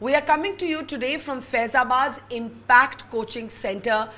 We are coming to you today from Faizabad's Impact Coaching Center.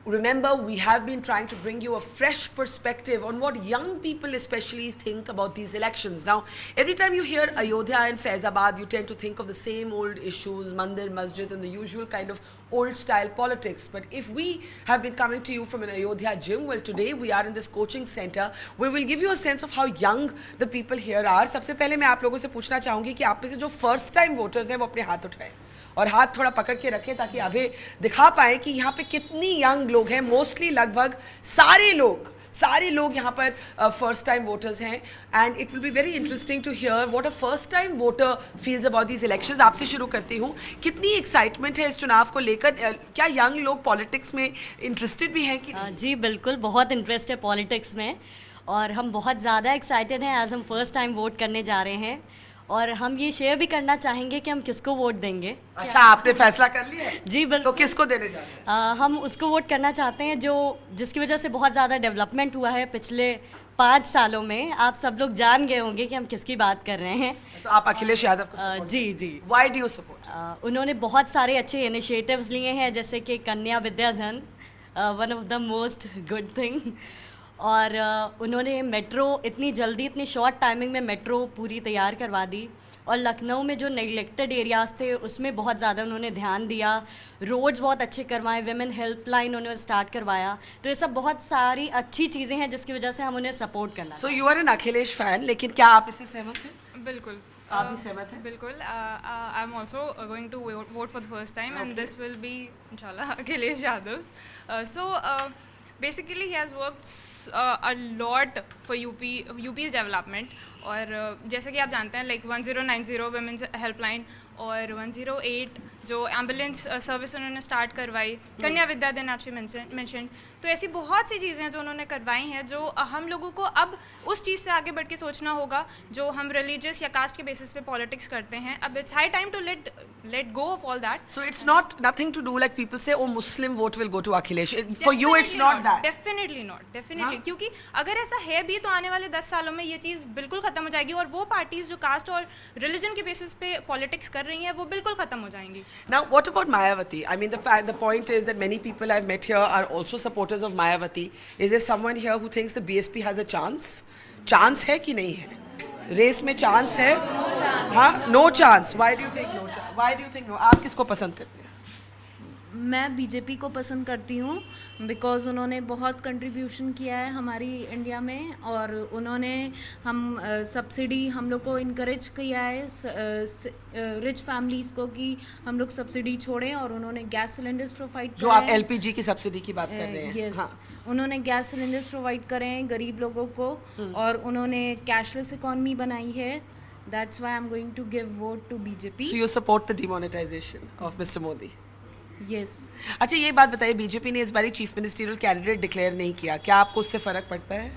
Remember, we have been trying to bring you a fresh perspective on what young people especially think about these elections. Now, every time you hear Ayodhya and Faizabad, you tend to think of the same old issues, mandir, masjid, and the usual kind of old-style politics. But if we have been coming to you from an Ayodhya gym, well, today we are in this coaching center where we'll give you a sense of how young the people here are. सबसे पहले मैं आप लोगों से पूछना चाहूँगी कि आप में से जो first time voters हैं, वो अपने हाथ उठाएं और हाथ थोड़ा पकड़ के रखें ताकि अभी दिखा पाए कि यहाँ पे कितनी यंग लोग हैं. मोस्टली लगभग सारे लोग यहाँ पर फर्स्ट टाइम वोटर्स हैं. And it will be very interesting to hear what a first time voter feels about these elections. आपसे शुरू करती हूँ, कितनी एक्साइटमेंट है इस चुनाव को लेकर? क्या यंग लोग पॉलिटिक्स में इंटरेस्टेड भी हैं कि जी बिल्कुल, बहुत इंटरेस्ट है पॉलिटिक्स में और हम बहुत ज़्यादा एक्साइटेड हैं एज हम फर्स्ट टाइम वोट करने जा रहे हैं. और हम ये शेयर भी करना चाहेंगे कि हम किसको वोट देंगे. अच्छा, आपने फैसला कर लिया है? जी बिल्कुल. तो किसको देने जा रहे हैं? हम उसको वोट करना चाहते हैं जिसकी वजह से बहुत ज़्यादा डेवलपमेंट हुआ है पिछले 5 सालों में. आप सब लोग जान गए होंगे कि हम किसकी बात कर रहे हैं. तो आप अखिलेश यादव को जी. Why do you support? उन्होंने बहुत सारे अच्छे इनिशिएटिव्स लिए हैं, जैसे कि Kanya Vidyadhan, one of the most good thing. और उन्होंने मेट्रो इतनी जल्दी, इतनी शॉर्ट टाइमिंग में मेट्रो पूरी तैयार करवा दी. और लखनऊ में जो नेग्लेक्टेड एरियाज़ थे उसमें बहुत ज़्यादा उन्होंने ध्यान दिया. रोड्स बहुत अच्छे करवाए, विमेन हेल्पलाइन उन्होंने स्टार्ट करवाया. तो ये सब बहुत सारी अच्छी चीज़ें हैं जिसकी वजह से हम उन्हें सपोर्ट करना. So you are an Akhilesh fan, लेकिन क्या आप इससे सहमत हैं? बिल्कुल. आप भी सहमत हैं? बिल्कुल. I am also going to vote for the first time and this will be इंशाल्लाह अखिलेश यादव. सो basically he has worked a lot for UP's development. और जैसे कि आप जानते हैं लाइक 1090 वुमेन्स हेल्पलाइन और 108 जो एम्बुलेंस सर्विस उन्होंने स्टार्ट करवाई, कन्या विद्याधन एक्चुअली मेंशन. तो ऐसी बहुत सी चीज़ें हैं जो उन्होंने करवाई हैं जो हम लोगों को अब उस चीज़ से आगे बढ़ के सोचना होगा जो हम रिलीजियस या कास्ट के बेसिस पे पॉलिटिक्स करते हैं. अब it's high time to let go of all that. So it's not nothing to do like people say, oh Muslim vote will go to Akhilesh. For you it's not that. Definitely not. क्योंकि अगर ऐसा है भी तो आने वाले 10 सालों में ये चीज़ बिल्कुल खत्म हो जाएगी और वो पार्टीज जो कास्ट और रिलीजन के बेसिस पे पॉलिटिक्स कर रही हैं वो बिल्कुल खत्म हो जाएंगी. Now, what about Mayawati? I mean, the point is that many people I've met here are also supporters of Mayawati. Is there someone here who thinks the BSP has a chance? Chance है कि नहीं है? Race में chance है? हाँ, no chance. Why do you think no chance? Why do you think no? आप किसको पसंद करते हैं? मैं बीजेपी को पसंद करती हूँ बिकॉज़ उन्होंने बहुत कंट्रीब्यूशन किया है हमारी इंडिया में. और उन्होंने सब्सिडी हम लोग को इनकरेज किया है रिच फैमिलीज़ को कि हम लोग सब्सिडी छोड़ें. और उन्होंने गैस सिलेंडर्स प्रोवाइड जो आप LPG की सब्सिडी की बात कर रहे हैं. यस, हाँ. उन्होंने गैस सिलेंडर्स प्रोवाइड करे हैं गरीब लोगों को. और उन्होंने कैशलेस इकॉनमी बनाई है. That's why I am going to give vote to BJP. So you support the demonetization of Mr. Modi? Yes. अच्छा, ये बात बताइए, बीजेपी ने इस बार चीफ मिनिस्टरियल कैंडिडेट डिक्लेयर नहीं किया. क्या आपको उससे फर्क पड़ता है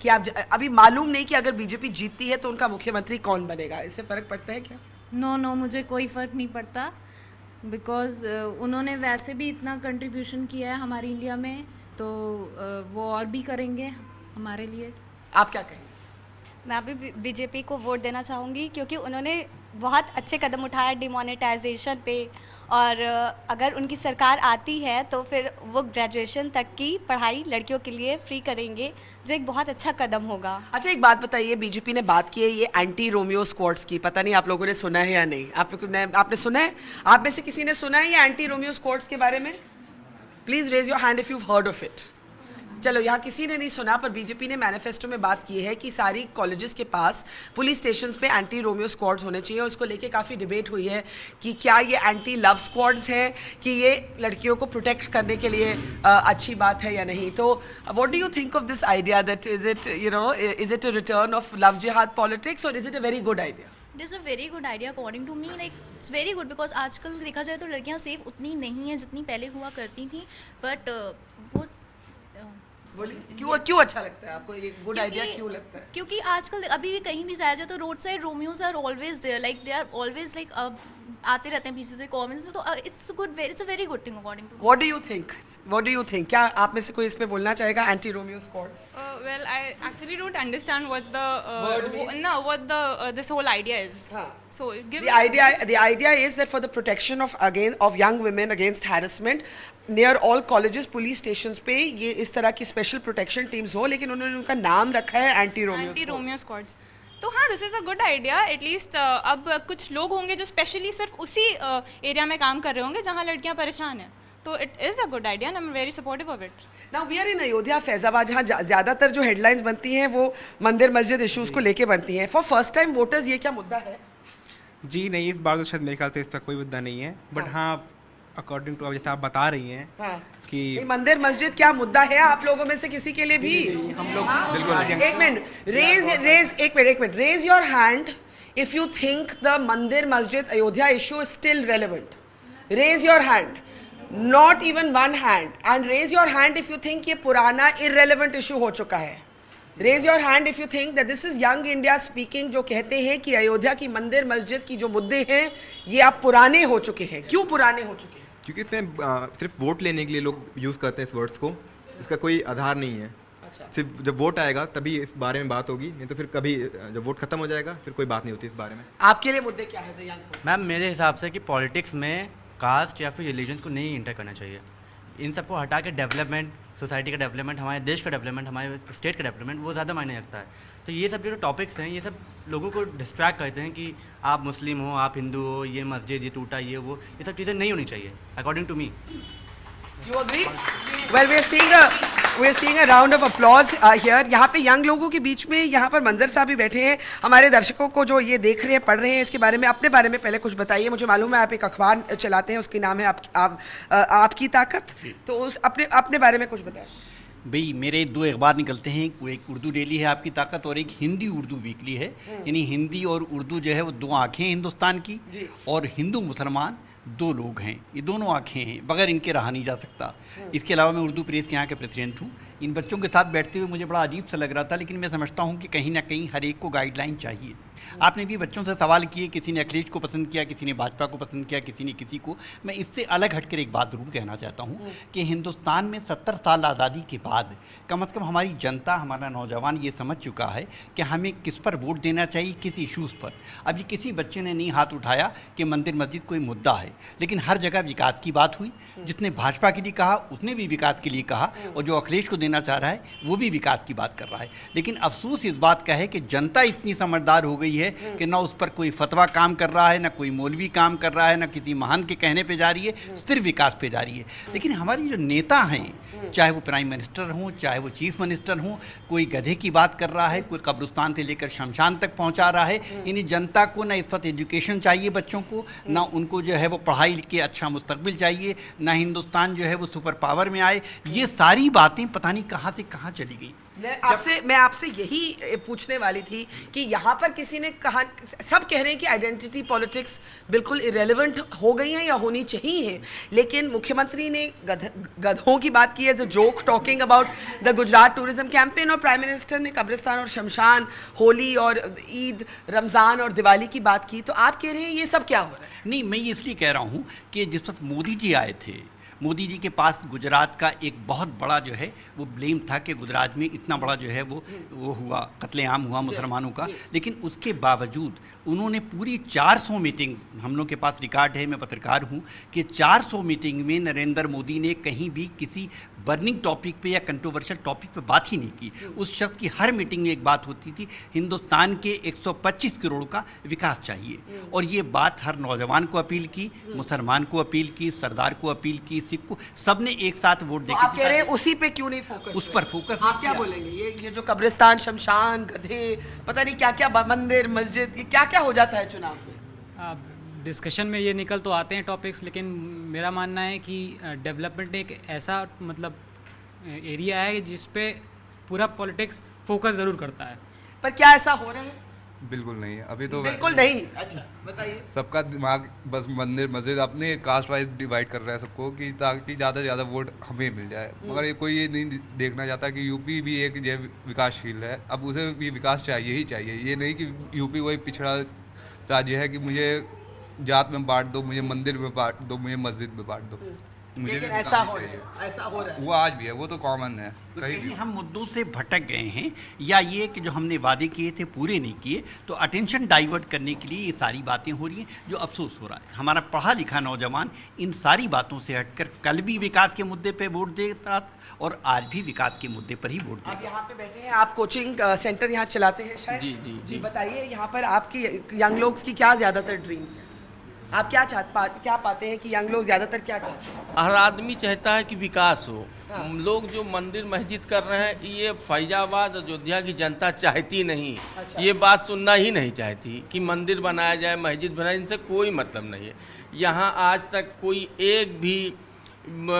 कि आप अभी मालूम नहीं कि अगर बीजेपी जीतती है तो उनका मुख्यमंत्री कौन बनेगा? इससे फर्क पड़ता है क्या? नो, मुझे कोई फ़र्क नहीं पड़ता बिकॉज़ उन्होंने वैसे भी इतना कंट्रीब्यूशन किया है हमारी इंडिया में, तो वो और भी करेंगे हमारे लिए. आप क्या कहेंगे? मैं अभी बीजेपी को वोट देना चाहूँगी क्योंकि उन्होंने बहुत अच्छे कदम उठाया डिमोनेटाइजेशन पे. और अगर उनकी सरकार आती है तो फिर वो ग्रेजुएशन तक की पढ़ाई लड़कियों के लिए फ्री करेंगे, जो एक बहुत अच्छा कदम होगा. अच्छा, एक बात बताइए, बीजेपी ने बात की है ये एंटी रोमियो स्क्वाड्स की. पता नहीं आप लोगों ने सुना है या नहीं. आपने सुना है? आप में से किसी ने सुना है ये एंटी रोमियो स्क्वाड्स के बारे में? Please raise your hand if you heard of it. चलो, यहाँ किसी ने नहीं सुना, पर बीजेपी ने मैनिफेस्टो में बात की है कि सारी कॉलेजेस के पास पुलिस स्टेशंस पे एंटी रोमियो स्क्वाड्स होने चाहिए. और उसको लेके काफ़ी डिबेट हुई है कि क्या ये एंटी लव स्क्वाड्स हैं, कि ये लड़कियों को प्रोटेक्ट करने के लिए अच्छी बात है या नहीं. तो what do you think of this idea that is it a return of love जिहाद पॉलिटिक्स और is it a very good idea? It is a very good idea according to me. Like it's very good because आजकल देखा जाए तो लड़कियां safe उतनी नहीं हैं जितनी पहले हुआ करती थी. बट वो बोलिए, क्यों अच्छा लगता है आपको ये गुड आइडिया? क्यों लगता है? क्योंकि आजकल अभी भी कहीं भी जाया जाए तो road side romeos are always there. Like they are always like आते रहते हैं पीछे से कमेंट्स. तो it's a very good thing according to. What do you think? क्या आप में से कोई इसमें बोलना चाहेगा anti romeo squads? Well, I actually don't understand what the this whole idea is. So give The idea is that for the protection of young women against harassment, near all colleges, police stations पे ये इस तरह की special protection teams हो, लेकिन उन्होंने उनका नाम रखा है एंटी-रोमियो स्क्वाड्स। तो हाँ, this is a good idea. At least अब कुछ लोग होंगे जो स्पेशली सिर्फ उसी एरिया में काम कर रहे होंगे जहाँ लड़कियाँ परेशान हैं, तो it is a good idea and I am very supportive of it. Now we are in Ayodhya Faizabad, जहाँ ज़्यादातर जो हेडलाइंस बनती हैं वो मंदिर मस्जिद इश्यूज़ को लेके बनती हैं। फॉर फर्स्ट टाइम वोटर्स ये क्या मुद्दा है? जी नहीं, इस बार तो शायद मेरे ख्याल से इस पर कोई मुद्दा नहीं है, बट हाँ अकॉर्डिंग टू अब जैसा आप बता रही हैं कि ये मंदिर मस्जिद क्या मुद्दा है आप लोगों में से किसी के लिए भी? हम लोग बिल्कुल। एक minute, raise your hand if you think the mandir masjid Ayodhya issue is still relevant. Raise your hand, not even one hand, and raise your hand if you think ये पुराना इररेलेवेंट इशू हो चुका है। Raise your hand if you think that this is young India speaking, जो कहते हैं कि अयोध्या की मंदिर मस्जिद की जो मुद्दे हैं ये अब पुराने हो चुके हैं। क्यों पुराने हो चुके हैं? क्योंकि इसमें सिर्फ वोट लेने के लिए लोग यूज़ करते हैं इस वर्ड्स को, इसका कोई आधार नहीं है। सिर्फ जब वोट आएगा तभी इस बारे में बात होगी, नहीं तो फिर कभी जब वोट खत्म हो जाएगा फिर कोई बात नहीं होती इस बारे में। आपके लिए मुद्दे क्या है? मैम मेरे हिसाब से कि पॉलिटिक्स में कास्ट या फिर रिलीजन को नहीं इंटर करना चाहिए। इन सबको हटा के डेवलपमेंट, सोसाइटी का डेवलपमेंट, हमारे देश का डेवलपमेंट, हमारे स्टेट का डेवलपमेंट वो ज़्यादा मायने रखता है। तो ये सब जो टॉपिक्स हैं ये सब लोगों को डिस्ट्रैक्ट करते हैं कि आप मुस्लिम हो, आप हिंदू हो, ये मस्जिद ये टूटा ये वो, ये सब चीज़ें नहीं होनी चाहिए according to me. You agree? Well, we're seeing a round of applause here. यहाँ पे यंग लोगों के बीच में यहाँ पर मंजर साहब भी बैठे हैं। हमारे दर्शकों को जो ये देख रहे हैं, पढ़ रहे हैं, इसके बारे में अपने बारे में पहले कुछ बताइए। मुझे मालूम है आप एक अखबार चलाते हैं, उसकी नाम है आपकी ताकत, तो उस अपने बारे में कुछ बताएं। भाई मेरे 2 अखबार निकलते हैं, एक उर्दू डेली है आपकी ताकत और एक हिंदी उर्दू वीकली है। यानी हिंदी और उर्दू जो है वो 2 आँखें हैं हिंदुस्तान की, और हिंदू मुसलमान 2 लोग हैं, ये दोनों आँखें हैं, बगैर इनके रहा नहीं जा सकता। इसके अलावा मैं उर्दू प्रेस के यहाँ के प्रेसिडेंट हूँ। इन बच्चों के साथ बैठते हुए मुझे बड़ा अजीब सा लग रहा था, लेकिन मैं समझता हूँ कि कहीं ना कहीं हर एक को गाइडलाइन चाहिए। आपने भी बच्चों से सवाल किए, किसी ने अखिलेश को पसंद किया, किसी ने भाजपा को पसंद किया, किसी ने किसी को। मैं इससे अलग हटकर एक बात ज़रूर कहना चाहता हूँ कि हिंदुस्तान में 70 साल आज़ादी के बाद कम से कम हमारी जनता, हमारा नौजवान ये समझ चुका है कि हमें किस पर वोट देना चाहिए, किस इशूज़ पर। अभी किसी बच्चे ने नहीं हाथ उठाया कि मंदिर मस्जिद कोई मुद्दा है, लेकिन हर जगह विकास की बात हुई। जिसने भाजपा के लिए कहा उसने भी विकास के लिए कहा, और जो अखिलेश को देना चाह रहा है वो भी विकास की बात कर रहा है। लेकिन अफसोस इस बात का है कि जनता इतनी समझदार हो गई है कि ना उस पर कोई फतवा काम कर रहा है, ना कोई मौलवी काम कर रहा है, ना किसी महान के कहने पे जा रही है, सिर्फ विकास पे जा रही है। लेकिन हमारी जो नेता हैं, चाहे वो प्राइम मिनिस्टर हों, चाहे वो चीफ मिनिस्टर हों, कोई गधे की बात कर रहा है, कोई कब्रिस्तान से लेकर शमशान तक पहुंचा रहा है। यानी जनता को ना इस वक्त एजुकेशन चाहिए बच्चों को, ना उनको जो है वो पढ़ाई के अच्छा मुस्तकबिल चाहिए, ना हिंदुस्तान जो है वो सुपर पावर में आए। ये सारी बातें पता नहीं कहाँ से कहाँ चली गई। मैं आपसे यही पूछने वाली थी कि यहाँ पर किसी ने कहा, सब कह रहे हैं कि आइडेंटिटी पॉलिटिक्स बिल्कुल इरेलेवेंट हो गई हैं या होनी चाहिए, लेकिन मुख्यमंत्री ने गधों की बात की है, जो joke talking about the Gujarat tourism campaign, और प्राइम मिनिस्टर ने कब्रिस्तान और शमशान, होली और ईद, रमज़ान और दिवाली की बात की। तो आप कह रहे हैं ये सब क्या हो रहा है? नहीं, मैं ये इसलिए कह रहा हूँ कि जिस वक्त मोदी जी आए थे, मोदी जी के पास गुजरात का एक बहुत बड़ा जो है वो ब्लेम था कि गुजरात में इतना बड़ा जो है वो हुआ, कत्लेआम हुआ मुसलमानों का। लेकिन उसके बावजूद उन्होंने पूरी 400 मीटिंग, हम लोग के पास रिकॉर्ड है, मैं पत्रकार हूँ, कि 400 मीटिंग में नरेंद्र मोदी ने कहीं भी किसी बर्निंग टॉपिक पे या कंट्रोवर्शियल टॉपिक पे बात ही नहीं की। उस शख्स की हर मीटिंग में एक बात होती थी, हिंदुस्तान के 125 करोड़ का विकास चाहिए। और ये बात हर नौजवान को अपील की, मुसलमान को अपील की, सरदार को अपील की, सिख को, सबने एक साथ वोट देकर। आप कह रहे हैं उसी पे क्यों नहीं फोकस? उस पर फोकस। आप क्या बोलेंगे? ये जो कब्रिस्तान, शमशान, गधे, पता नहीं क्या क्या, मंदिर मस्जिद, ये क्या क्या हो जाता है चुनाव में? डिस्कशन में ये निकल तो आते हैं टॉपिक्स, लेकिन मेरा मानना है कि डेवलपमेंट एक ऐसा मतलब एरिया है जिस पे पूरा पॉलिटिक्स फोकस ज़रूर करता है। पर क्या ऐसा हो रहा है? बिल्कुल नहीं है अभी तो। बिल्कुल नहीं? अच्छा बताइए। सबका दिमाग बस मंदिर मस्जिद अपने कास्ट वाइज डिवाइड कर रहा है सबको, कि ताकि ज़्यादा से ज़्यादा वोट हमें मिल जाए। मगर ये कोई ये नहीं देखना चाहता कि यूपी भी एक जैव विकासशील है, अब उसे भी विकास चाहिए ही चाहिए। ये नहीं कि यूपी वही पिछड़ा राज्य है कि मुझे जात में बांट दो, मुझे मंदिर में बांट दो, मुझे मस्जिद में बांट दो। मुझे भी लेकिन बतानी ऐसा हो चाहिए। रहा है, ऐसा हो रहा है। वो आज भी है, वो तो कॉमन है तो कहीं कहीं भी। हम मुद्दों से भटक गए हैं, या ये कि जो हमने वादे किए थे पूरे नहीं किए, तो अटेंशन डाइवर्ट करने के लिए ये सारी बातें हो रही हैं, जो अफसोस हो रहा है। हमारा पढ़ा लिखा नौजवान इन सारी बातों से हटकर कल भी विकास के मुद्दे पे वोट देता था और आज भी विकास के मुद्दे पर ही वोट आप देगा। यहाँ पे बैठे हैं, आप कोचिंग सेंटर यहाँ चलाते हैं शायद? जी बताइए, यहाँ पर आपकी यंग लोग की क्या ज़्यादातर ड्रीम्स हैं? आप क्या पाते हैं कि यंग लोग ज़्यादातर क्या चाहते हैं? हर आदमी चाहता है कि विकास हो। लोग जो मंदिर मस्जिद कर रहे हैं, ये फैजाबाद अयोध्या की जनता चाहती नहीं। ये बात सुनना ही नहीं चाहती कि मंदिर बनाया जाए, मस्जिद बनाए, इनसे कोई मतलब नहीं है। यहाँ आज तक कोई एक भी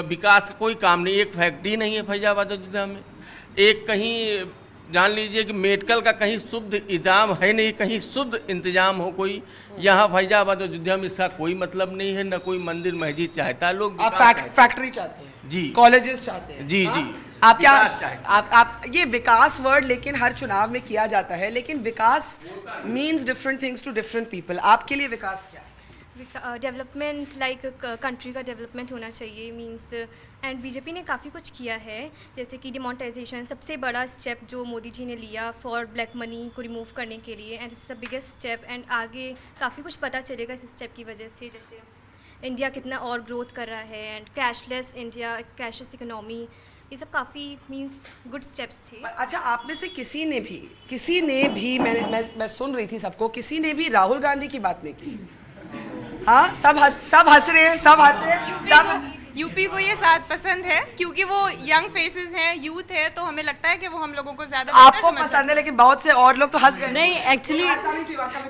विकास का कोई काम नहीं, एक फैक्ट्री नहीं है फैजाबाद अयोध्या में, एक कहीं जान लीजिए कि मेडिकल का कहीं शुद्ध इंतजाम है नहीं, कहीं शुद्ध इंतजाम हो कोई। यहाँ फैजाबाद अयोध्या में इसका कोई मतलब नहीं है, न कोई मंदिर मस्जिद चाहता है। लोग आप फैक्ट्री चाहते हैं जी, कॉलेजेस चाहते हैं? जी हाँ? जी। आप क्या विकास चाहते हैं। आप ये विकास वर्ड लेकिन हर चुनाव में किया जाता है, लेकिन विकास means different things to different people. आपके लिए विकास क्या है? डेवलपमेंट लाइक कंट्री का डेवलपमेंट होना चाहिए मींस। एंड बीजेपी ने काफ़ी कुछ किया है, जैसे कि डिमोनेटाइजेशन सबसे बड़ा स्टेप जो मोदी जी ने लिया फॉर ब्लैक मनी को रिमूव करने के लिए, and it's the biggest step. And आगे काफ़ी कुछ पता चलेगा इस स्टेप की वजह से, जैसे इंडिया कितना और ग्रोथ कर रहा है, and cashless India, cashless economy, ये सब काफ़ी मींस गुड स्टेप्स थे। अच्छा, आप में से किसी ने भी मैं सुन रही थी सबको, किसी ने भी राहुल गांधी की बात नहीं की? हाँ, सब हंस रहे हैं। यूपी को ये साथ पसंद है क्योंकि वो यंग फेसेस हैं, यूथ है, तो हमें लगता है कि वो हम लोगों को ज़्यादा आपको पसंद है, लेकिन बहुत से और लोग तो हंस गए। नहीं,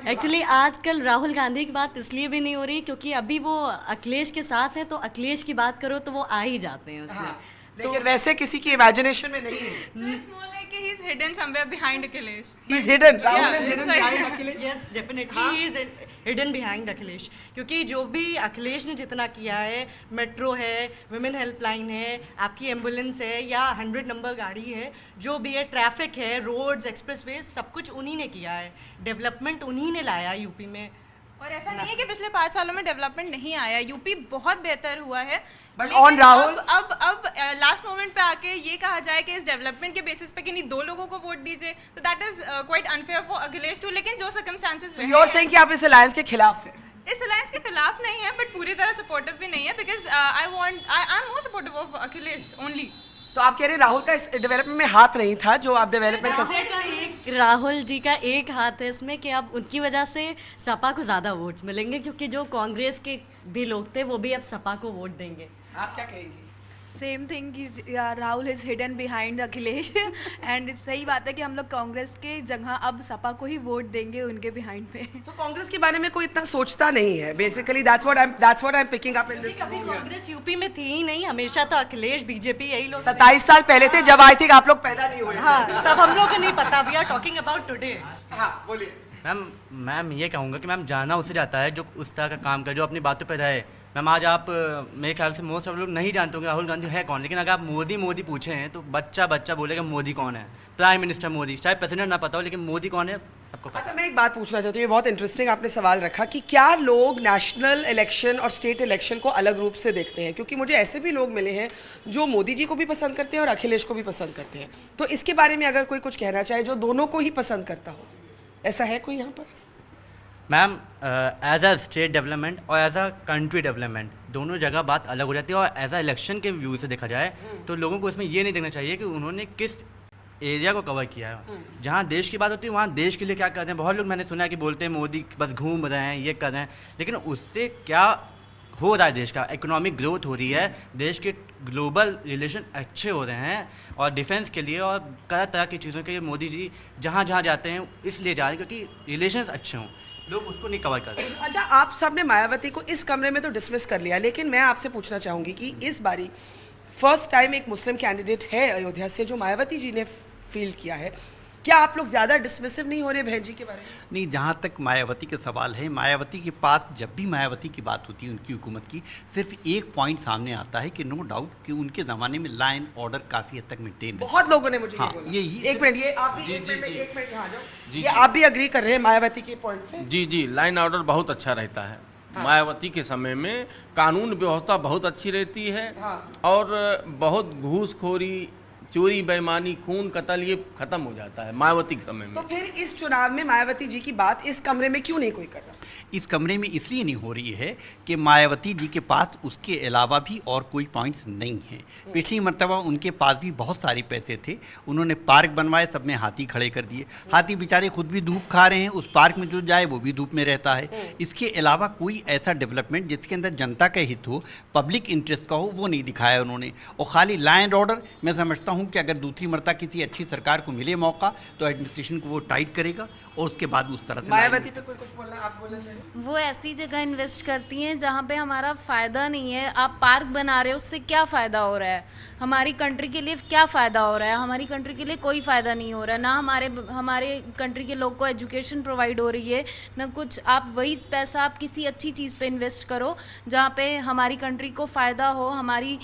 एक्चुअली आजकल राहुल गांधी की बात इसलिए भी नहीं हो रही क्योंकि अभी वो अखिलेश के साथ हैं, तो अखिलेश की बात करो तो वो आ ही जाते हैं उसमें। लेकिन वैसे किसी की इमेजिनेशन में नहीं है। he's hidden somewhere behind Akhilesh. He's hidden. Yeah, Rahul is it's hidden like- behind Akhilesh. Yes, definitely he is hidden behind Akhilesh, क्योंकि जो भी अखिलेश ने जितना किया है, मेट्रो है, वुमेन हेल्पलाइन है, आपकी एम्बुलेंस है या 100 नंबर गाड़ी है, जो भी है, ट्रैफिक है, रोड्स, एक्सप्रेसवे, सब कुछ उन्हीं ने किया है। डेवलपमेंट उन्हीं ने लाया यूपी में। और ऐसा नहीं है कि पिछले 5 सालों में डेवलपमेंट नहीं आया, यूपी बहुत बेहतर हुआ है। But on राहुल, अब लास्ट मोमेंट पे आके ये कहा जाए कि इस डेवलपमेंट के बेसिस पे कि नहीं 2 लोगों को वोट दीजिए, तो that is quite unfair for Akhilesh too. लेकिन जो सर्कमस्टांसेस रहे, you're saying कि आप इस अलायंस के खिलाफ हैं? इस अलायंस के खिलाफ नहीं है, बट पूरी तरह सपोर्टिव भी नहीं है, because I am more supportive of Akhilesh only. तो आप कह रहे हैं राहुल का इस डेवलपमेंट में हाथ नहीं था, जो आप डेवलपमेंट कर। राहुल जी का एक हाथ है इसमें कि अब उनकी वजह से सपा को ज़्यादा वोट्स मिलेंगे, क्योंकि जो कांग्रेस के भी लोग थे वो भी अब सपा को वोट देंगे। आप क्या कहेंगे? सेम थिंग कि Rahul is hidden behind Akhilesh and सही बात है कि हम लोग कांग्रेस के जगह अब सपा को ही वोट देंगे उनके बिहाइंड पे। तो कांग्रेस के बारे में कोई इतना सोचता नहीं है basically. That's what I am picking up in this. कभी कांग्रेस यूपी में थी ही नहीं, हमेशा तो अखिलेश, बीजेपी, यही लोग। 27 साल पहले थे, जब आई थिंक आप लोग पैदा नहीं हुए। हाँ, तब हम लोग को नहीं पता। We are talking about today. हाँ, बोलिए। मैम ये कहूँगा कि मैम जाना उसे जाता है जो उस तरह का काम करे, जो अपनी बातों पर रहे। मैम आज आप मेरे ख्याल से मोस्ट ऑफ लोग नहीं जानते होंगे राहुल गांधी है कौन, लेकिन अगर आप मोदी पूछे हैं तो बच्चा बोलेगा मोदी कौन है, प्राइम मिनिस्टर मोदी। शायद प्रेसिडेंट ना पता हो, लेकिन मोदी कौन है आपको पता। अच्छा, मैं एक बात पूछना चाहती हूँ, ये बहुत इंटरेस्टिंग आपने सवाल रखा कि क्या लोग नेशनल इलेक्शन और स्टेट इलेक्शन को अलग रूप से देखते हैं, क्योंकि मुझे ऐसे भी लोग मिले हैं जो मोदी जी को भी पसंद करते हैं और अखिलेश को भी पसंद करते हैं। तो इसके बारे में अगर कोई कुछ कहना चाहे जो दोनों को ही पसंद करता हो, ऐसा है कोई यहाँ पर? Ma'am as a state development और एज अ कंट्री डेवलपमेंट दोनों जगह बात अलग हो जाती है। और एज अ इलेक्शन के व्यू से देखा जाए तो लोगों को इसमें ये नहीं देखना चाहिए कि उन्होंने किस एरिया को कवर किया है। जहाँ देश की बात होती है वहाँ देश के लिए क्या कर रहे हैं। बहुत लोग मैंने सुना है कि बोलते हैं मोदी बस घूम रहे हैं, ये कर रहे हैं, लेकिन उससे क्या हो रहा है? देश का इकोनॉमिक ग्रोथ हो रही है, देश के ग्लोबल रिलेशन अच्छे हो रहे हैं, और डिफेंस के लिए और तरह तरह की चीज़ों के लिए मोदी जी जहाँ जहाँ जाते हैं इसलिए जा रहे हैं क्योंकि रिलेशन अच्छे हों। लोग उसको नहीं कवर करते। अच्छा, आप सब ने मायावती को इस कमरे में तो डिसमिस कर लिया, लेकिन मैं आपसे पूछना चाहूँगी कि इस बारी फर्स्ट टाइम एक मुस्लिम कैंडिडेट है अयोध्या से जो मायावती जी ने फील्ड किया है, क्या आप लोग ज़्यादा डिसमिसिव नहीं हो रहे बहन जी के बारे में? नहीं, जहाँ तक मायावती का सवाल है, मायावती के पास जब भी मायावती की बात होती है उनकी हुकूमत की, सिर्फ एक पॉइंट सामने आता है कि नो डाउट कि उनके ज़माने में लॉ एंड ऑर्डर काफ़ी हद तक मेंटेन है। बहुत लोगों ने मुझे हाँ, ये बोला। यही एक मिनट, ये आप भी एक मिनट यहाँ आ जाओ। ये आप भी अग्री कर रहे हैं मायावती के पॉइंट पे? जी, लाइन ऑर्डर बहुत अच्छा रहता है। मायावती के समय में कानून व्यवस्था बहुत अच्छी रहती है और बहुत घूसखोरी, चोरी, बेईमानी, खून, कत्ल ये खत्म हो जाता है मायावती के समय में। तो फिर इस चुनाव में मायावती जी की बात इस कमरे में क्यों नहीं कोई कर रहा? इस कमरे में इसलिए नहीं हो रही है कि मायावती जी के पास उसके अलावा भी और कोई पॉइंट्स नहीं हैं। पिछली मर्तबा उनके पास भी बहुत सारे पैसे थे, उन्होंने पार्क बनवाए, सब में हाथी खड़े कर दिए। हाथी बेचारे खुद भी धूप खा रहे हैं, उस पार्क में जो जाए वो भी धूप में रहता है। इसके अलावा कोई ऐसा डेवलपमेंट जिसके अंदर जनता का हित हो, पब्लिक इंटरेस्ट का हो, वो नहीं दिखाया उन्होंने। और खाली लॉ एंड ऑर्डर, मैं समझता हूँ कि अगर दूसरी मर्तबा किसी अच्छी सरकार को मिले मौका तो एडमिनिस्ट्रेशन को वो टाइट करेगा और उसके बाद उस तरह से मायावती पे कोई कुछ बोलना, आप बोलना चाहिए? वो ऐसी जगह इन्वेस्ट करती हैं जहाँ पे हमारा फ़ायदा नहीं है। आप पार्क बना रहे हो, उससे क्या फ़ायदा हो रहा है? हमारी कंट्री के लिए क्या फ़ायदा हो रहा है? हमारी कंट्री के लिए कोई फ़ायदा नहीं हो रहा है। ना हमारे कंट्री के लोग को एजुकेशन प्रोवाइड हो रही है, ना कुछ। आप वही पैसा आप किसी अच्छी चीज़ पे इन्वेस्ट करो जहाँ पे हमारी कंट्री को फ़ायदा हो, हमारी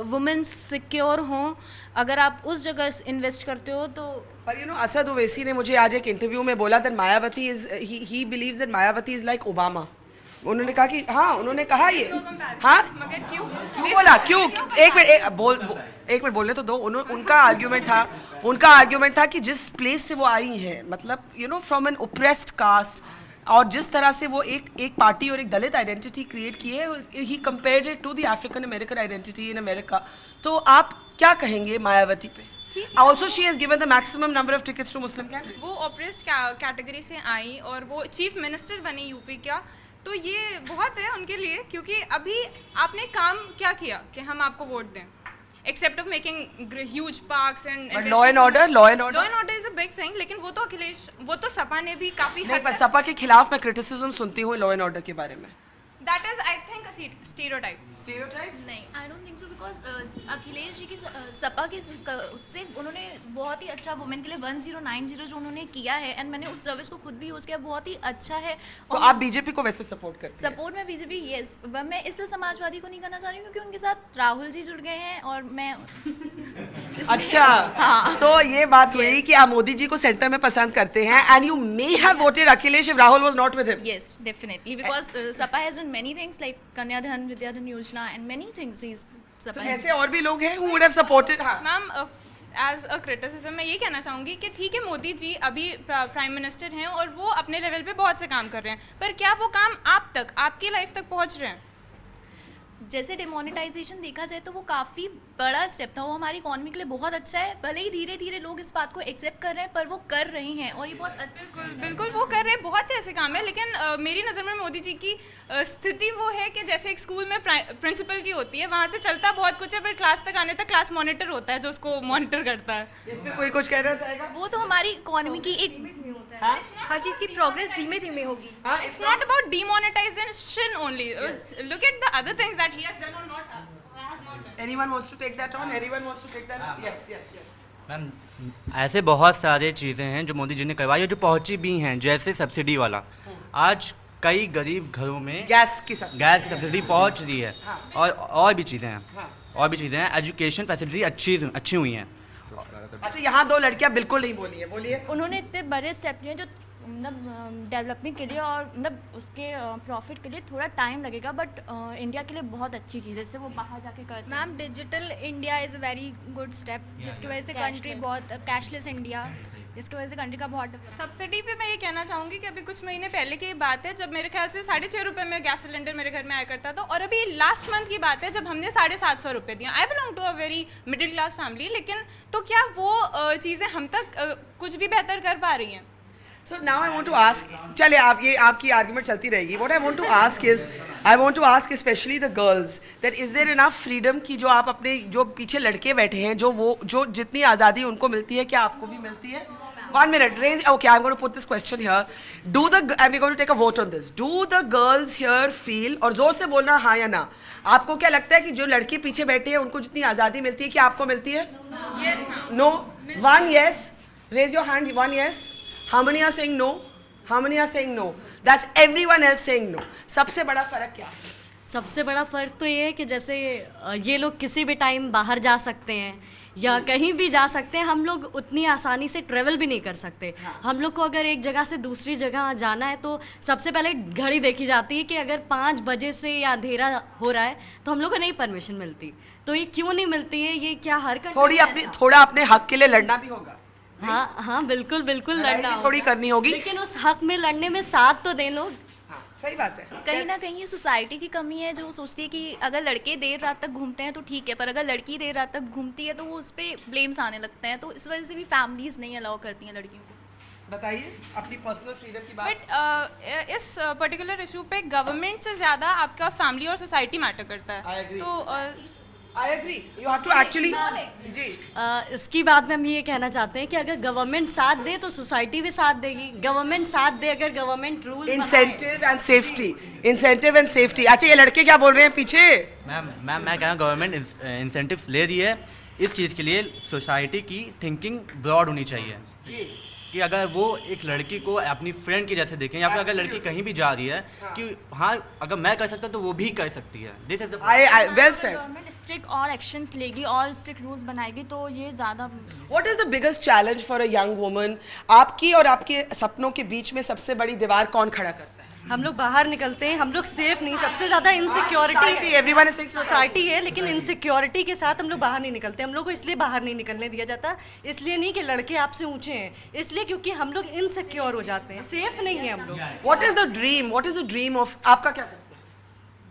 वुमेन्स सिक्योर हों। अगर आप उस जगह इन्वेस्ट करते हो तो। पर असद ओवैसी ने मुझे आज एक इंटरव्यू में बोला that Mayawati is he believes that Mayawati is like Obama. उन्होंने कहा कि हाँ, उन्होंने कहा ये, हाँ, मगर क्यों बोला क्यों? एक मिनट बोलने तो दो। उनका आर्ग्यूमेंट था कि जिस प्लेस से वो आई हैं, मतलब फ्रॉम एन ओप्रेस्ड कास्ट, और जिस तरह से वो एक पार्टी और एक दलित आइडेंटिटी क्रिएट की है, he compared it to the African American identity in America. तो आप क्या कहेंगे मायावती पे? Also, she has given the maximum number of tickets to Muslim candidates. वो ऑप्रेस्ड कैटेगरी से आई और वो चीफ मिनिस्टर बनी यूपी का, तो ये बहुत है उनके लिए। क्योंकि अभी आपने काम क्या किया कि हम आपको वोट दें, except of making huge parks and law and order is a big thing. लेकिन वो तो सपा ने भी काफी नहीं, पर सपा के खिलाफ मैं क्रिटिसिज्म सुनती हूँ लॉ एंड ऑर्डर के बारे में। That is I think stereotype नहीं, I don't think so, because Akhilesh ji की सपा के उससे उन्होंने बहुत ही अच्छा वुमेन के लिए 1090 जो उन्होंने किया है, एंड मैंने उस सर्विस को खुद भी यूज़ किया, बहुत ही अच्छा है। तो आप बीजेपी को वैसे सपोर्ट करते हैं? सपोर्ट में बीजेपी, यस। मैं इससे समाजवादी को नहीं करना चाह रही हूँ क्योंकि उनके साथ राहुल जी जुड़ गए हैं और मैं अच्छा, सो ये बात हुई कि आप मोदी जी को सेंटर में पसंद करते हैं, and you may have voted Akhilesh if Rahul was not with him. Yes, definitely, because Sapa has done many things like Kanyadhan, Vidyadhan Yojana and many things. तो ऐसे और भी लोग हैं who would have supported her. Ma'am, as a criticism मैं ये कहना चाहूँगी कि ठीक है, मोदी जी अभी प्राइम मिनिस्टर हैं और वो अपने लेवल पे बहुत से काम कर रहे हैं, पर क्या वो काम आप तक, आपकी लाइफ तक पहुँच रहे हैं? जैसे डिमोनेटाइजेशन देखा जाए तो वो काफ़ी बड़ा स्टेप था, वो हमारी इकॉनमी के लिए बहुत अच्छा है। भले ही धीरे धीरे लोग इस बात को एक्सेप्ट कर रहे हैं, पर वो कर रहे हैं और ये बहुत बिल्कुल वो कर रहे हैं। बहुत से ऐसे काम है, लेकिन मेरी नज़र में मोदी जी की स्थिति वो है कि जैसे एक स्कूल में प्रिंसिपल की होती है, वहाँ से चलता बहुत कुछ है, पर क्लास तक आने तक क्लास मॉनिटर होता है जो उसको मॉनिटर करता है। इसमें कोई कुछ कहना चाहेगा? वो तो हमारी इकॉनमी की एक हर चीज़ की प्रोग्रेस धीमे धीमे होगी। It's not about demonetization only. Look at the other things that he has done or not done. Anyone wants to take that on? Anyone wants to take that on? Yes. Ma'am, ऐसे बहुत सारे चीज़ें हैं जो मोदी जी ने करवाई है, जो पहुंची भी हैं, जैसे सब्सिडी वाला। आज कई गरीब घरों में गैस की सब्सिडी पहुंच रही है, और भी चीज़ें हैं। एजुकेशन फैसिलिटी अच्छी हुई हैं। अच्छा, यहाँ दो लड़कियाँ बिल्कुल नहीं बोली है, बोलिए। उन्होंने इतने बड़े स्टेप लिए जो मतलब डेवलपमेंट के लिए और मतलब उसके प्रॉफिट के लिए थोड़ा टाइम लगेगा, बट इंडिया के लिए बहुत अच्छी चीज़ है, इससे वो बाहर जाके करते हैं। Ma'am, digital India is a very good step, जिसकी वजह से कंट्री बहुत कैशलेस इंडिया, जिसकी वजह से कंट्री का बहुत सब्सिडी पे मैं ये कहना चाहूँगी कि अभी कुछ महीने पहले की बात है जब मेरे ख्याल से 6.5 रुपये में गैस सिलेंडर मेरे घर में आया करता था, और अभी लास्ट मंथ की बात है जब हमने 750 रुपये दिया। I belong to a very middle class family, लेकिन तो क्या वो चीज़ें हम तक कुछ भी बेहतर कर पा रही हैं? So now I want to ask, चले आप ये आपकी आर्गुमेंट चलती रहेगी। What I want to ask is, I want to ask especially the girls that is there enough freedom कि जो आप अपने जो पीछे लड़के बैठे हैं, जो जितनी आज़ादी उनको मिलती है, क्या आपको भी मिलती है? 1 minute, raise. Okay, I'm going to put this question here. And we're going to take a vote on this. Do the girls here feel, और जोर से बोलना हाँ या ना, आपको क्या लगता है कि जो लड़के पीछे बैठे हैं उनको जितनी आज़ादी मिलती है, क्या आपको मिलती है? Yes, No. 1 yes. Raise your hand. 1 yes. How many are saying no? How many are saying no? That's everyone else saying no. सबसे बड़ा फर्क क्या है? सबसे बड़ा फ़र्क तो ये है कि जैसे ये लोग किसी भी टाइम बाहर जा सकते हैं या कहीं भी जा सकते हैं, हम लोग उतनी आसानी से ट्रेवल भी नहीं कर सकते। हम लोग को अगर एक जगह से दूसरी जगह जाना है तो सबसे पहले घड़ी देखी जाती है कि अगर 5 बजे से या अंधेरा हो रहा है तो हम लोग को नहीं परमिशन मिलती। तो ये क्यों नहीं मिलती है, ये क्या हर थोड़ा अपने हक के लिए लड़ना भी होगा। हाँ हाँ, बिल्कुल बिल्कुल लड़ना थोड़ी करनी होगी, लेकिन उस हक में लड़ने में साथ तो दें लोग। सही बात है। कहीं ना कहीं ये सोसाइटी की कमी है जो सोचती है कि अगर लड़के देर रात तक घूमते हैं तो ठीक है, पर अगर लड़की देर रात तक घूमती है तो वो उस पर ब्लेम्स आने लगते हैं, तो इस वजह से भी फैमिलीज नहीं अलाउ करती हैं लड़कियों को। बताइए अपनी पर्सनल फ्रीडम की बात। बट इस पर्टिकुलर इशू पे गवर्नमेंट से ज़्यादा आपका फैमिली और सोसाइटी मैटर करता है। तो I agree. You have to actually जी इसकी बात में हम ये कहना चाहते हैं कि अगर गवर्नमेंट साथ दे तो सोसाइटी भी साथ देगी। गवर्नमेंट साथ दे, अगर government rule incentive and safety. अच्छा, ये लड़के क्या बोल रहे हैं पीछे? मैम मैं कह रहा हूँ गवर्नमेंट इंसेंटिव्स ले रही है इस चीज़ के लिए। सोसाइटी की थिंकिंग ब्रॉड होनी चाहिए कि अगर वो एक लड़की को अपनी फ्रेंड की जैसे देखें, या फिर अगर लड़की कहीं भी जा रही है कि हाँ अगर मैं कर सकता हूँ तो वो भी कर सकती है। This is well said. Government strict और एक्शंस लेगी और स्ट्रिक्ट रूल्स बनाएगी तो ये ज़्यादा। What is the biggest challenge for a young woman? आपकी और आपके सपनों के बीच में सबसे बड़ी दीवार कौन खड़ा करता है? हम लोग बाहर निकलते हैं, हम लोग सेफ नहीं, सबसे ज़्यादा इनसिक्योरिटी एवरीवन इज सोसाइटी है, लेकिन इनसिक्योरिटी के साथ हम लोग बाहर नहीं निकलते। हम लोग को इसलिए बाहर नहीं निकलने दिया जाता, इसलिए नहीं कि लड़के आपसे ऊंचे हैं, इसलिए क्योंकि हम लोग इनसिक्योर हो जाते हैं, सेफ नहीं है हम लोग। What is the dream of आपका क्या सपना है?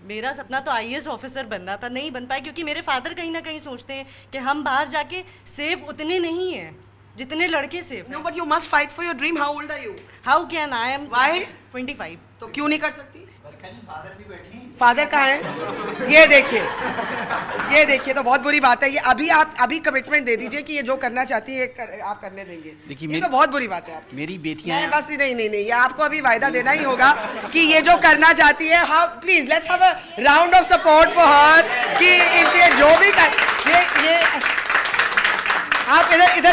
मेरा सपना तो IAS ऑफिसर बनना था, नहीं बन पाया क्योंकि मेरे फादर कहीं ना कहीं सोचते हैं कि हम बाहर जाके सेफ उतने नहीं हैं जितने लड़के safe. No, but you must fight for your dream. How old are you? How can I am? Why? 25. तो क्यों नहीं कर सकती? फादर कहाँ है? ये देखिए तो बहुत बुरी बात है ये। अभी कमिटमेंट दे दीजिए कि ये जो करना चाहती है आप करने देंगे। देखिए ये तो बहुत बुरी बात है। मेरी बेटियां बस नहीं, ये आपको अभी वायदा देना ही होगा कि ये जो करना चाहती है, how please let's have a round of support for her कि इनके जो भी ये आप इधर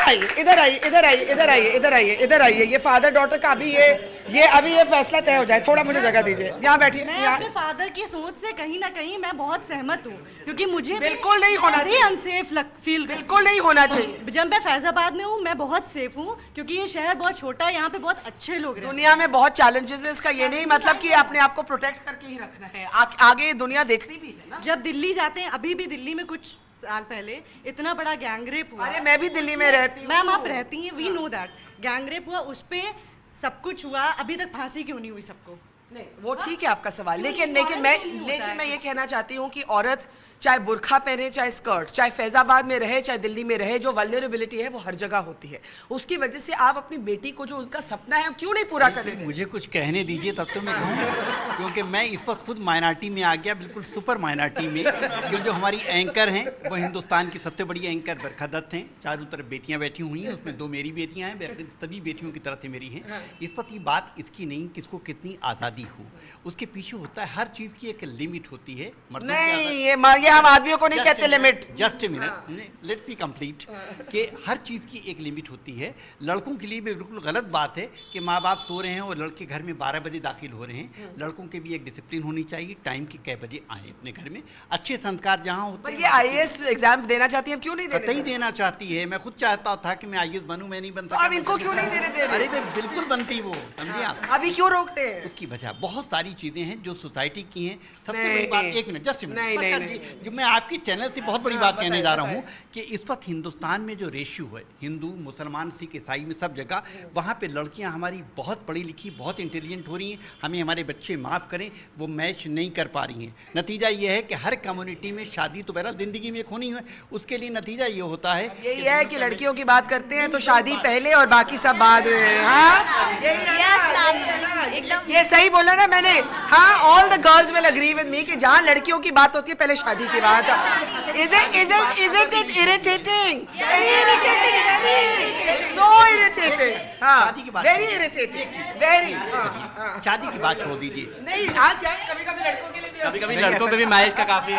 आइए। ये फादर डॉटर का अभी ये फैसला तय हो जाए। थोड़ा मुझे जगह दीजिए, यहाँ बैठिए। मैं अपने फादर की सोच से कहीं ना कहीं मैं बहुत सहमत हूँ क्योंकि मुझे बिल्कुल नहीं होना चाहिए, अनसेफ फील बिल्कुल नहीं होना चाहिए। जब मैं फैजाबाद में हूँ मैं बहुत सेफ हूँ क्योंकि ये शहर बहुत छोटा है, यहाँ पे बहुत अच्छे लोग रहते हैं। दुनिया में बहुत चैलेंजेस है, इसका ये नहीं मतलब कि अपने आप को प्रोटेक्ट करके ही रखना है, आगे दुनिया देखनी भी है ना। जब दिल्ली जाते हैं, अभी भी दिल्ली में कुछ साल पहले इतना बड़ा गैंगरेप हुआ। अरे मैं भी दिल्ली में रहती हूँ। मैम आप रहती हैं, वी नो दैट। गैंगरेप हुआ, उस पे सब कुछ हुआ, अभी तक फांसी क्यों नहीं हुई सबको? नहीं वो ठीक है आपका सवाल, लेकिन मैं ये कहना चाहती हूँ कि औरत चाहे बुरखा पहने, चाहे स्कर्ट, चाहे फैजाबाद में रहे, चाहे दिल्ली में रहे, जो वल्नरेबिलिटी है वो हर जगह होती है। उसकी वजह से आप अपनी बेटी को जो उनका सपना है क्यों नहीं पूरा करने दें? मुझे कुछ कहने दीजिए तब तो मैं कहूँगा, क्योंकि मैं इस वक्त खुद माइनॉरिटी में आ गया, बिल्कुल सुपर माइनॉरिटी में। क्योंकि जो हमारी एंकर हैं वो हिंदुस्तान की सबसे बड़ी एंकर बरखा दत्त हैं। चारों तरफ बेटियाँ बैठी हुई हैं, उसमें 2 मेरी बेटियाँ हैं, सभी बेटियों की तरह से मेरी हैं। इस वक्त ये बात इसकी नहीं किसको कितनी आज़ादी हो, उसके पीछे होता है हर चीज़ की एक लिमिट होती है। नहीं ये हम आदमियों को नहीं कहते limit. Just a minute, let me complete. कि हर चीज़ की एक लिमिट होती है। लड़कों के लिए भी बिल्कुल गलत बात है कि माँ बाप सो रहे हैं और लड़के घर में 12 बजे दाखिल हो रहे हैं। लड़कों के भी एक डिसिप्लिन होनी चाहिए, टाइम के कै बजे आए अपने घर में, अच्छे संस्कार जहाँ होते हैं। ये IAS एग्जाम देना चाहती है, क्यों नहीं कतई देना चाहती है। मैं खुद चाहता था कि मैं IAS बनूं, मैं नहीं बनता। अब इनको क्यों नहीं देने दे रहे? अरे मैं बिल्कुल बनती वो, समझे आप? अभी क्यों रोकते हैं? उसकी वजह बहुत सारी चीज़ें हैं जो सोसाइटी की हैं। सबसे बड़ी बात, एक मिनट, जस्ट मिनट, जो मैं आपके चैनल से बहुत बड़ी बात कहने जा रहा हूँ कि इस वक्त हिंदुस्तान में जो रेशियो है हिंदू, मुसलमान, सिख, ईसाई में सब जगह, वहाँ पे लड़कियाँ हमारी बहुत पढ़ी लिखी, बहुत इंटेलिजेंट हो रही हैं। हमें हमारे बच्चे माफ़ करें, वो मैच नहीं कर पा रही हैं। नतीजा ये है कि हर कम्युनिटी में शादी तो बहरहाल ज़िंदगी में एक होनी है, उसके लिए नतीजा ये होता है, यही है कि लड़कियों की बात करते हैं तो शादी पहले और बाकी सब बाद में। हाँ एकदम ये सही बोला ना मैंने। हाँ, all the girls will agree with me कि जहाँ लड़कियों की बात होती है पहले शादी की बात। Isn't it irritating? Very irritating. So irritating. शादी की बात, Very irritating. Very. शादी की बात छोड़ दीजिए। नहीं, हाँ क्या कभी-कभी लड़कों के लिए भी कभी लड़कों पे भी मैरिज का काफ़ी।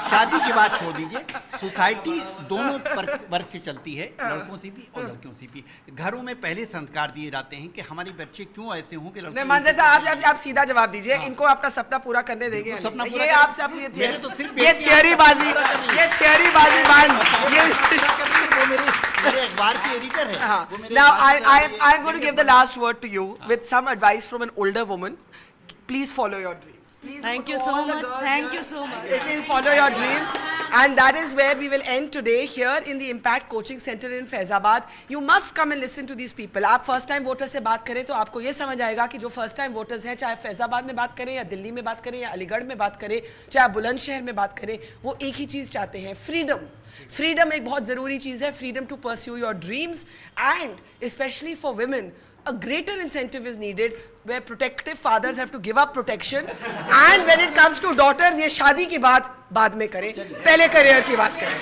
शादी की बात छोड़ दीजिए, सोसाइटी दोनों वर्ग से चलती है, लड़कों से भी और लड़कियों से भी। घरों में पहले संस्कार दिए जाते हैं कि हमारे बच्चे क्यों ऐसे हों कि लड़के नहीं मानसर साहब, आप सीधा जवाब दीजिए, इनको अपना सपना पूरा करने देंगे या सपना नहीं? पूरा ये करने- आप सब मेरे तो सिर्फ ये थियरीबाजी मान ये वो मेरे अखबार के एडिटर है। वो मेरे Now अखबार के I'm going to give the last word to you with some advice from an older woman. Please follow your dreams. Please Thank go you to so all the much. girls Thank here. you so much. Please follow your dreams. And that is where we will end today here in the Impact Coaching Center in Faizabad. You must come and listen to these people. आप first time voters से बात करें तो आपको ये समझ आएगा कि जो first time voters हैं, चाहे फैजाबाद में बात करें या दिल्ली में बात करें या अलीगढ़ में बात करें, चाहे बुलंदशहर में बात करें, वो एक ही चीज़ चाहते हैं, फ्रीडम। फ्रीडम एक बहुत ज़रूरी चीज़ है, freedom to pursue your dreams and specially for women. A greater incentive is needed where protective fathers have to give up protection, and when it comes to daughters, ये शादी की बात बाद में करें, पहले करियर की बात करें।